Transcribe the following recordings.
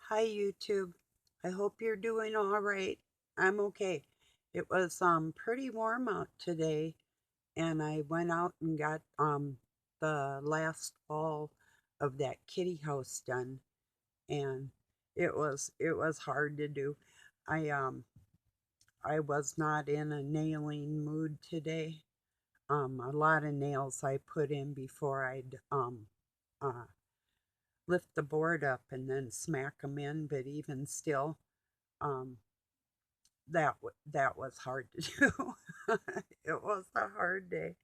Hi YouTube. I hope you're doing all right. I'm okay. It was pretty warm out today and I went out and got the last wall of that kitty house done and it was hard to do. I was not in a nailing mood today. A lot of nails I put in before I'd uh lift the board up and then smack them in, but even still um that was hard to do. It was a hard day.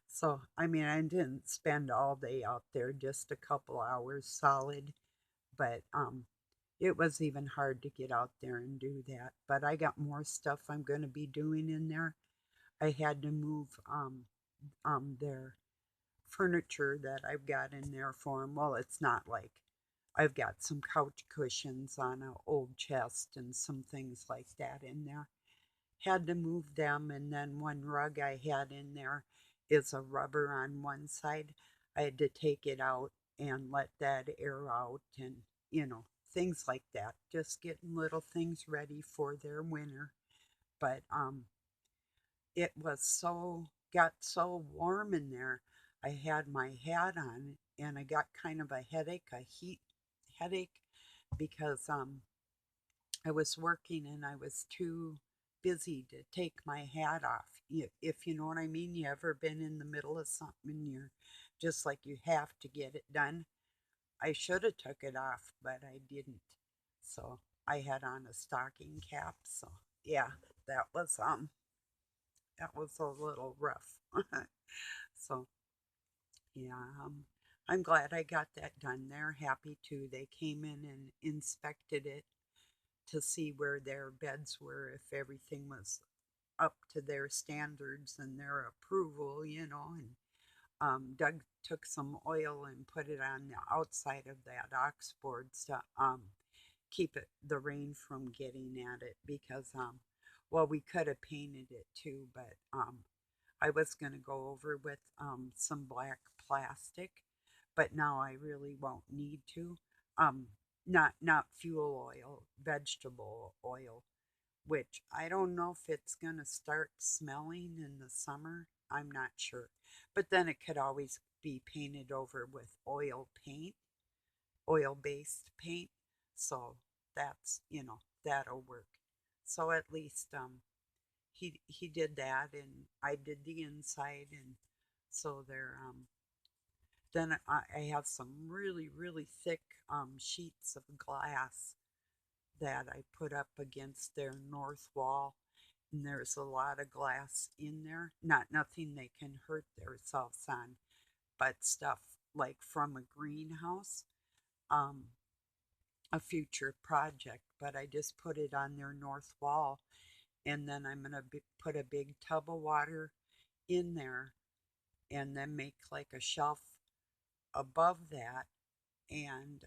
So, I mean, I didn't spend all day out there, just a couple hours solid, but it was even hard to get out there and do that. But I got more stuff I'm going to be doing in there. I had to move their furniture that I've got in there for them. Well, it's not like I've got some couch cushions on an old chest and some things like that in there. Had to move them, and then one rug I had in there is a rubber on one side. I had to take it out and let that air out, and things like that, just getting little things ready for their winter. But it was so got so warm in there. I had my hat on and I got kind of a headache, a heat headache, because I was working and I was too busy to take my hat off. If you know what I mean, you ever been in the middle of something and you're just like you have to get it done? I should have took it off, but I didn't. So I had on a stocking cap. So yeah, that was um that was a little rough. So yeah, I'm glad I got that done. They're happy too. They came in and inspected it to see where their beds were, if everything was up to their standards and their approval, and Doug took some oil and put it on the outside of that ox board to keep the rain from getting at it because well, we could have painted it too, but I was going to go over with some black plastic, but now I really won't need to. Um, not fuel oil, vegetable oil, which I don't know if it's going to start smelling in the summer. I'm not sure. But then it could always be painted over with oil paint, oil based paint. So that'll work. So at least he did that and I did the inside, and so they're then I have some really thick sheets of glass that I put up against their north wall. And there's a lot of glass in there. Not nothing they can hurt themselves on, but stuff like from a greenhouse, um, a future project. But I just put it on their north wall, and then I'm gonna put a big tub of water in there, and then make like a shelf above that, and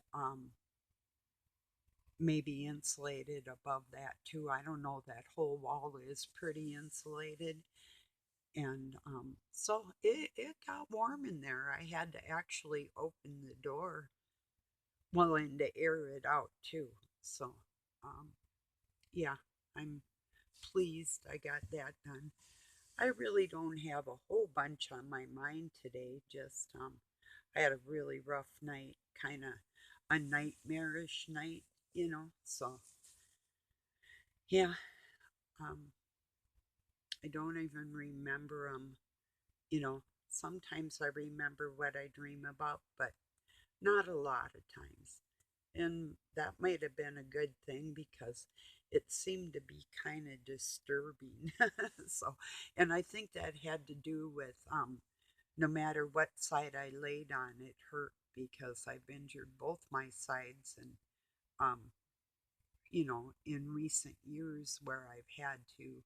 maybe insulated above that too. I don't know, that whole wall is pretty insulated. And so it got warm in there. I had to actually open the door, well, and to air it out too. So, um, yeah, I'm pleased I got that done. I really don't have a whole bunch on my mind today. Just, I had a really rough night, kind of a nightmarish night, So, yeah, um, I don't even remember them. You know, sometimes I remember what I dream about, but not a lot of times. And that might have been a good thing because it seemed to be kind of disturbing. So, and I think that had to do with no matter what side I laid on, it hurt because I've injured both my sides. And, um, in recent years where I've had to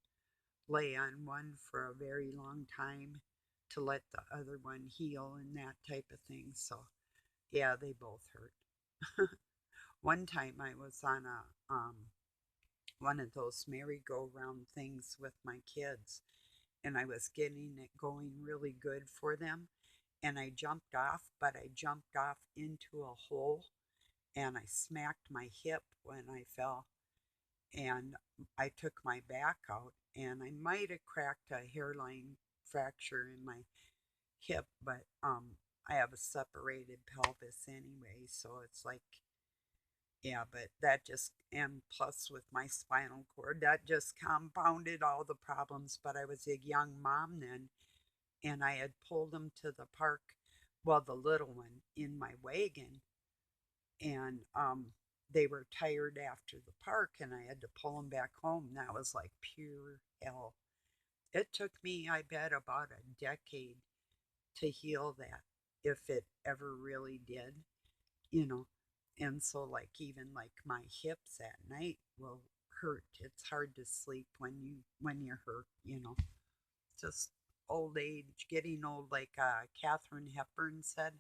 lay on one for a very long time to let the other one heal and that type of thing. So, yeah, they both hurt. One time I was on a one of those merry-go-round things with my kids, and I was getting it going really good for them, and I jumped off, but I jumped off into a hole, and I smacked my hip when I fell, and I took my back out, and I might have cracked a hairline fracture in my hip, but I have a separated pelvis anyway, so it's like, yeah, but that just, and plus with my spinal cord, that just compounded all the problems. But I was a young mom then, and I had pulled him to the park, well, the little one, in my wagon, and they were tired after the park, and I had to pull them back home. That was like pure hell. It took me, I bet, about a decade to heal that, if it ever really did, you know. And so, like, even like my hips at night will hurt. It's hard to sleep when you're hurt, you know. Just old age, getting old, like Katharine Hepburn said,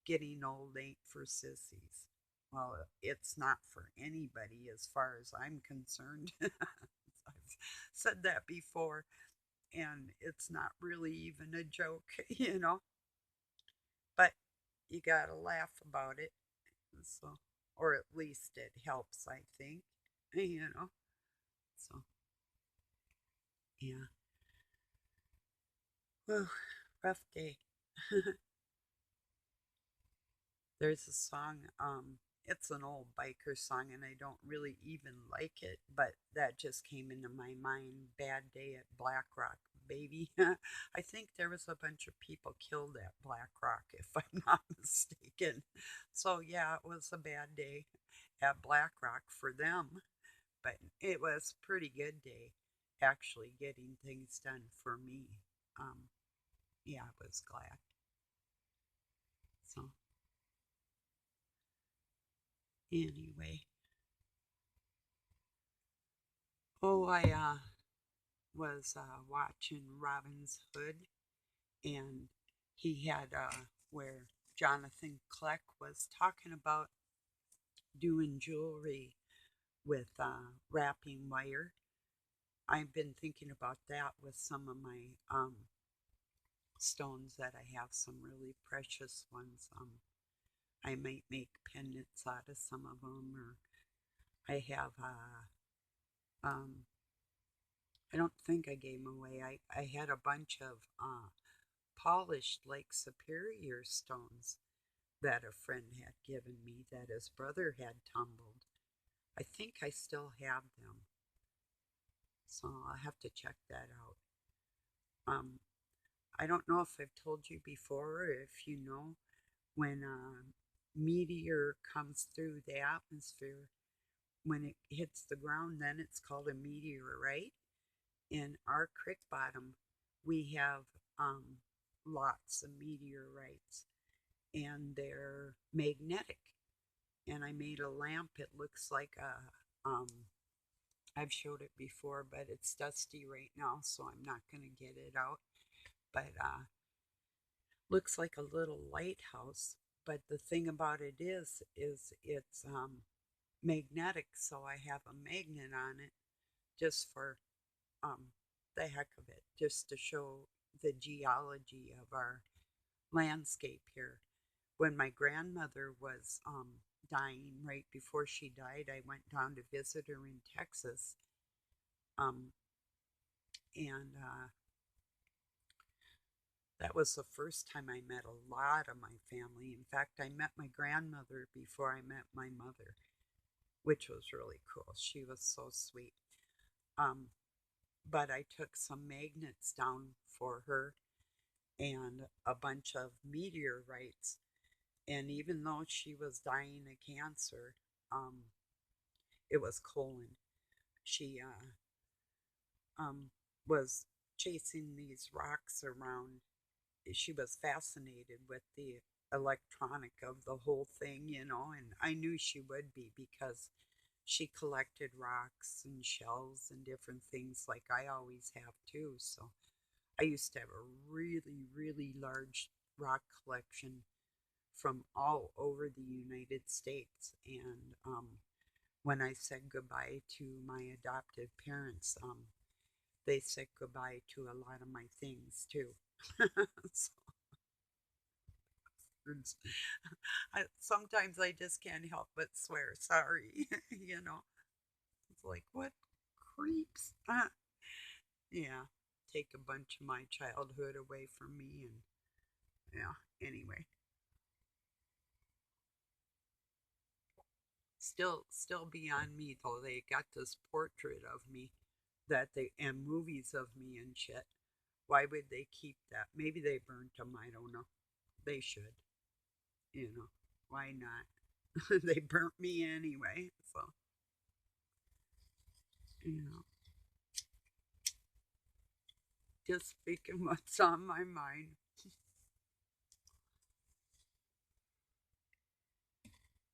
getting old ain't for sissies. Well, it's not for anybody as far as I'm concerned. I've said that before, and it's not really even a joke, you know. But you gotta laugh about it, so, or at least it helps, I think, you know. So, yeah. Whew, rough day. There's a song, it's an old biker song, and I don't really even like it, but that just came into my mind. Bad Day at Black Rock, baby. I think there was a bunch of people killed at Black Rock, if I'm not mistaken. So, yeah, it was a bad day at Black Rock for them, but it was a pretty good day actually getting things done for me. Um, yeah, I was glad. So, anyway, oh, I was watching Robin's Hood, and he had where Jonathan Kleck was talking about doing jewelry with wrapping wire. I've been thinking about that with some of my stones that I have, some really precious ones. I might make pendants out of some of them, or I have um, I don't think I gave them away. I had a bunch of polished Lake Superior stones that a friend had given me that his brother had tumbled. I think I still have them, so I'll have to check that out. Um, I don't know if I've told you before, or if you know, when a meteor comes through the atmosphere, when it hits the ground, then it's called a meteorite. In our creek bottom, we have lots of meteorites, and they're magnetic. And I made a lamp. It looks like I've showed it before, but it's dusty right now, so I'm not going to get it out. But looks like a little lighthouse. But the thing about it is it's magnetic, so I have a magnet on it just for um, the heck of it, just to show the geology of our landscape here. When my grandmother was dying, right before she died, I went down to visit her in Texas. Um, and That was the first time I met a lot of my family. In fact, I met my grandmother before I met my mother, which was really cool. She was so sweet. Um, but I took some magnets down for her and a bunch of meteorites. And even though she was dying of cancer, it was colon. She was chasing these rocks around. She was fascinated with the electronic of the whole thing, you know, and I knew she would be because she collected rocks and shells and different things like I always have too. So I used to have a really, really large rock collection from all over the United States. And when I said goodbye to my adoptive parents, they said goodbye to a lot of my things too. So, words. Sometimes I just can't help but swear. Sorry, you know. It's like, what creeps? Yeah, take a bunch of my childhood away from me, and yeah. Anyway, still beyond me though. They got this portrait of me that they and movies of me and shit. Why would they keep that? Maybe they burnt them. I don't know. They should. You know, why not? They burnt me anyway. So, you know, just speaking what's on my mind.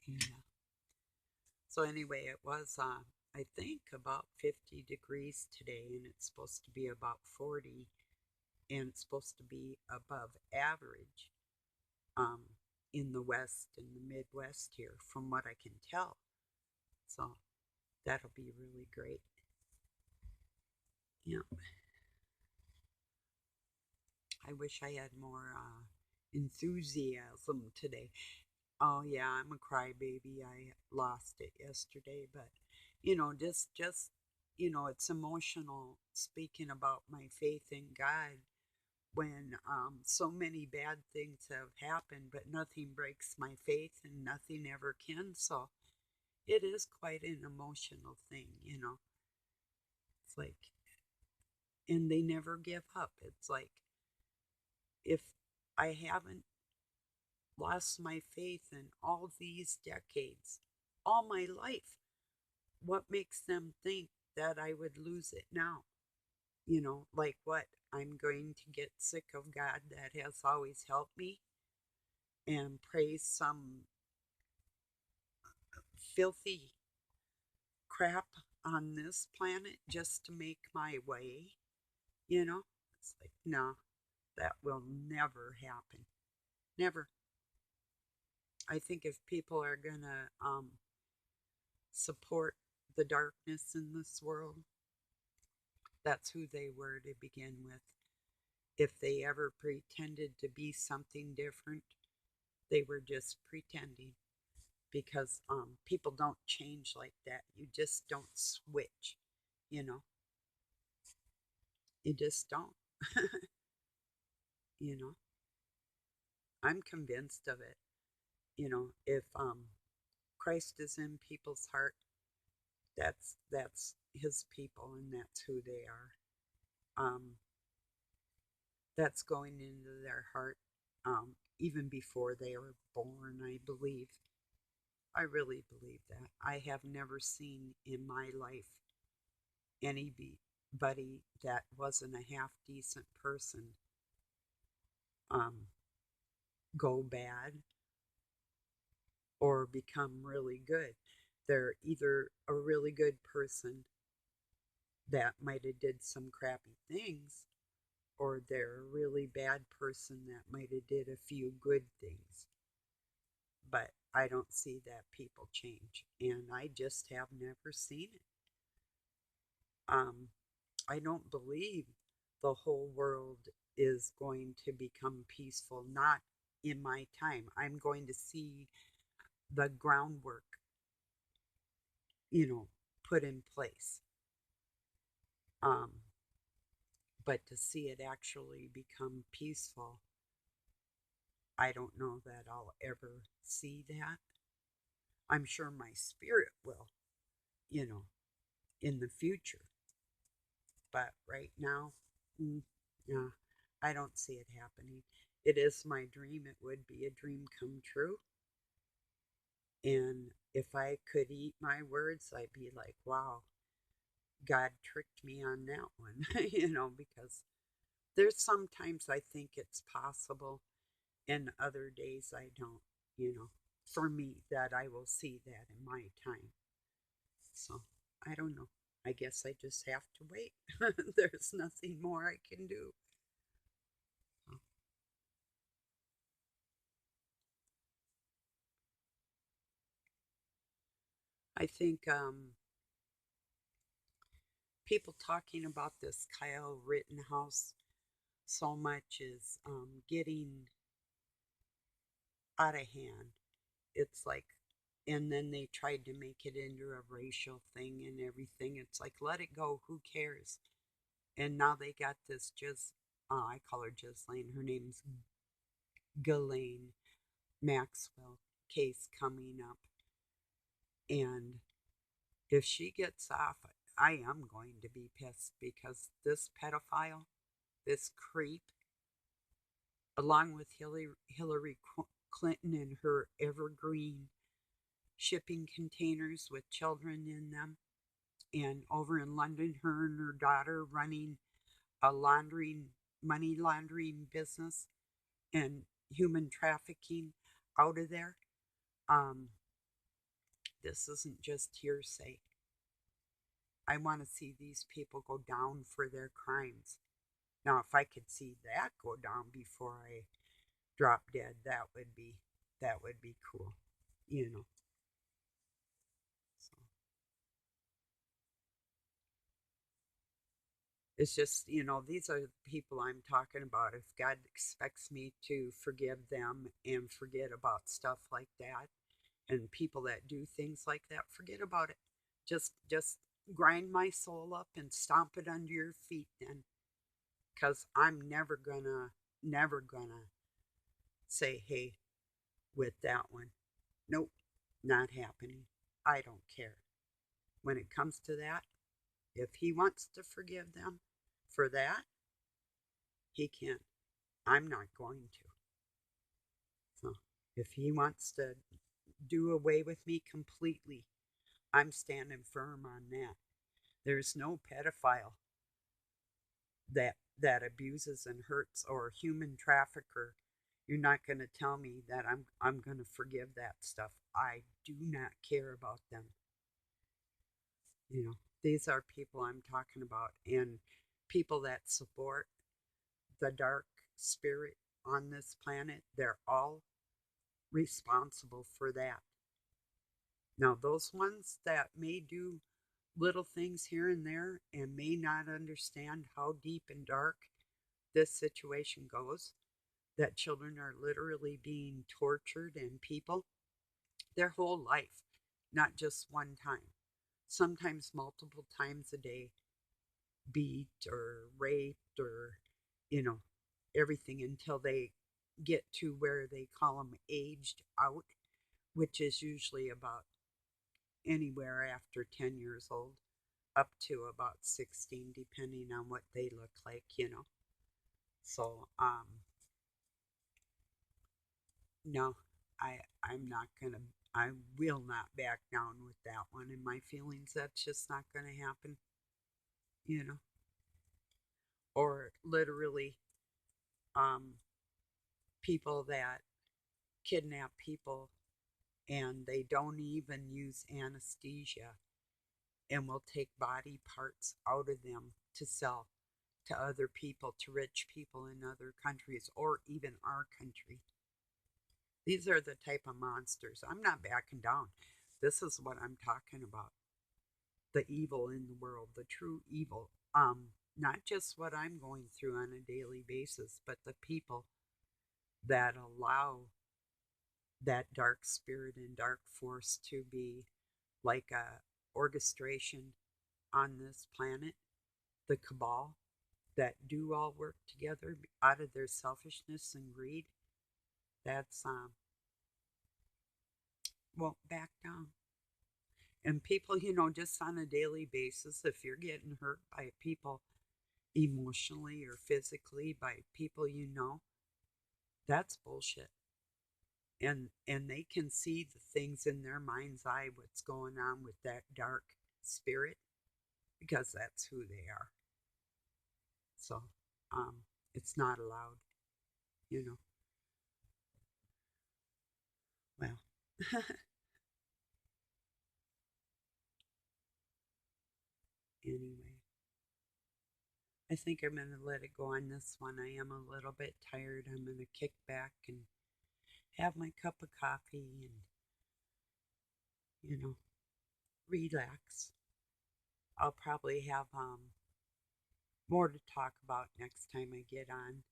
Yeah. So, anyway, it was, I think, about 50 degrees today, and it's supposed to be about 40, and it's supposed to be above average um, in the West and the Midwest here, from what I can tell. So, that'll be really great. Yeah. I wish I had more enthusiasm today. Oh yeah, I'm a crybaby. I lost it yesterday, but just it's emotional speaking about my faith in God when so many bad things have happened, but nothing breaks my faith and nothing ever can. So it is quite an emotional thing. It's like, and they never give up. It's like if I haven't lost my faith in all these decades, all my life, what makes them think that I would lose it now? Like what? I'm going to get sick of God that has always helped me and praise some filthy crap on this planet just to make my way? You know? It's like, no, that will never happen. Never. I think if people are going to support the darkness in this world, that's who they were to begin with. If they ever pretended to be something different, they were just pretending because people don't change like that. You just don't switch, you know. You just don't. you know. I'm convinced of it. If Christ is in people's heart, that's his people and that's who they are. That's going into their heart even before they were born, I believe. I really believe that. I have never seen in my life anybody that wasn't a half decent person um, go bad or become really good. They're either a really good person that might have did some crappy things, or they're a really bad person that might have did a few good things. But I don't see that people change, and I just have never seen it. Um, I don't believe the whole world is going to become peaceful. Not in my time. I'm going to see the groundwork, you know, put in place. Um, but to see it actually become peaceful, I don't know that I'll ever see that. I'm sure my spirit will, you know, in the future. But right now, yeah, I don't see it happening. It is my dream. It would be a dream come true. And if I could eat my words, I'd be like, wow, God tricked me on that one, because there's sometimes I think it's possible, and other days I don't, for me, that I will see that in my time. So I don't know. I guess I just have to wait. There's nothing more I can do. So I think people talking about this Kyle Rittenhouse so much is getting out of hand. It's like, and then they tried to make it into a racial thing and everything. It's like, let it go. Who cares? And now they got this just, I call her Ghislaine. Her name's Ghislaine Maxwell case coming up. And if she gets off, I am going to be pissed because this pedophile, this creep, along with Hillary Clinton and her evergreen shipping containers with children in them, and over in London, her and her daughter running a money laundering business and human trafficking out of there. Um, this isn't just hearsay. I want to see these people go down for their crimes. Now, if I could see that go down before I drop dead, that would be cool, you know. So it's just, these are the people I'm talking about. If God expects me to forgive them and forget about stuff like that, and people that do things like that, forget about it. Just grind my soul up and stomp it under your feet then, because I'm never gonna say, hey, with that one, nope, not happening. I don't care. When it comes to that, if he wants to forgive them for that, he can. I'm not going to. So if he wants to do away with me completely, I'm standing firm on that. There's no pedophile that abuses and hurts or human trafficker. You're not going to tell me that I'm going to forgive that stuff. I do not care about them. These are people I'm talking about, and people that support the dark spirit on this planet, they're all responsible for that. Now, those ones that may do little things here and there and may not understand how deep and dark this situation goes, that children are literally being tortured and people, their whole life, not just one time, sometimes multiple times a day, beat or raped or, you know, everything until they get to where they call them aged out, which is usually about anywhere after 10 years old up to about 16, depending on what they look like. So, no, I'm not gonna, I will not back down with that one in my feelings. That's just not gonna happen, you know, or literally, um, people that kidnap people and they don't even use anesthesia and will take body parts out of them to sell to other people, to rich people in other countries or even our country. These are the type of monsters. I'm not backing down. This is what I'm talking about. The evil in the world, the true evil. Not just what I'm going through on a daily basis, but the people that allow that dark spirit and dark force to be like a orchestration on this planet, the cabal that do all work together out of their selfishness and greed. That's won't back down. And people, just on a daily basis, if you're getting hurt by people emotionally or physically by people that's bullshit. And they can see the things in their mind's eye, what's going on with that dark spirit, because that's who they are. So, it's not allowed, you know. Well, anyway, I think I'm going to let it go on this one. I am a little bit tired. I'm going to kick back and have my cup of coffee and, you know, relax. I'll probably have more to talk about next time I get on.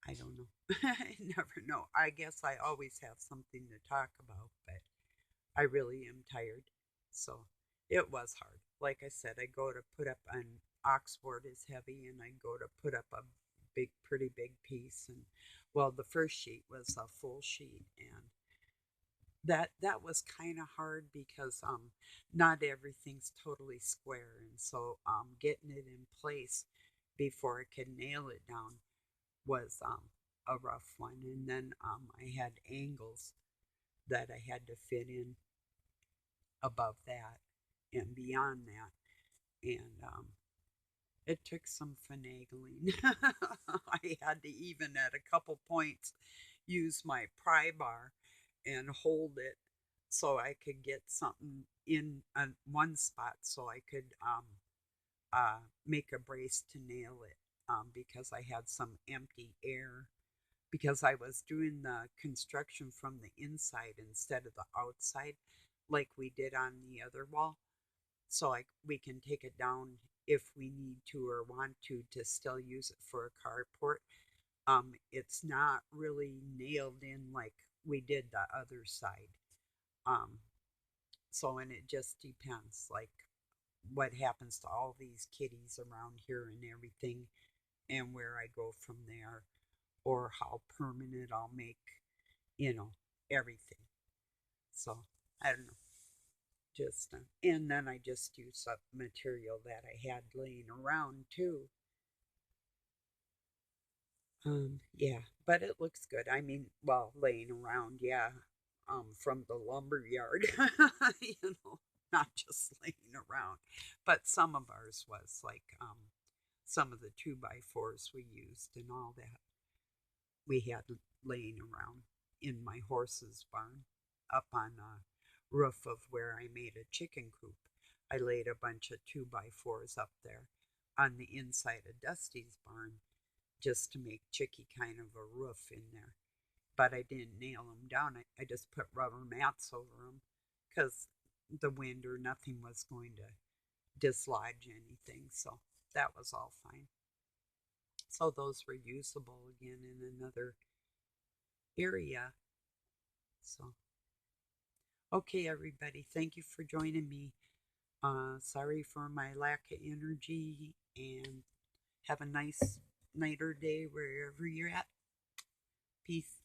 I don't know. I never know. I guess I always have something to talk about, but I really am tired. So it was hard. Like I said, I go to put up an oxboard is heavy, and I go to put up a big, pretty big piece. And well, the first sheet was a full sheet, and that was kind of hard because not everything's totally square, and so getting it in place before I could nail it down was a rough one. And then I had angles that I had to fit in above that and beyond that. And it took some finagling. I had to even at a couple points use my pry bar and hold it so I could get something in one spot so I could make a brace to nail it because I had some empty air because I was doing the construction from the inside instead of the outside like we did on the other wall. So we can take it down if we need to or want to still use it for a carport. It's not really nailed in like we did the other side. Um, so and it just depends like what happens to all these kitties around here and everything and where I go from there or how permanent I'll make, you know, everything. So I don't know. Just and then I just used up material that I had laying around too. Yeah, but it looks good. I mean, well, laying around, yeah, from the lumber yard, you know, not just laying around. But some of ours was like some of the 2x4s we used and all that we had laying around in my horse's barn up on a roof of where I made a chicken coop. I laid a bunch of 2x4s up there on the inside of Dusty's barn just to make Chicky kind of a roof in there. But I didn't nail them down. I just put rubber mats over them because the wind or nothing was going to dislodge anything. So that was all fine. So those were usable again in another area. So, okay, everybody, thank you for joining me. Sorry for my lack of energy and have a nice night or day wherever you're at. Peace.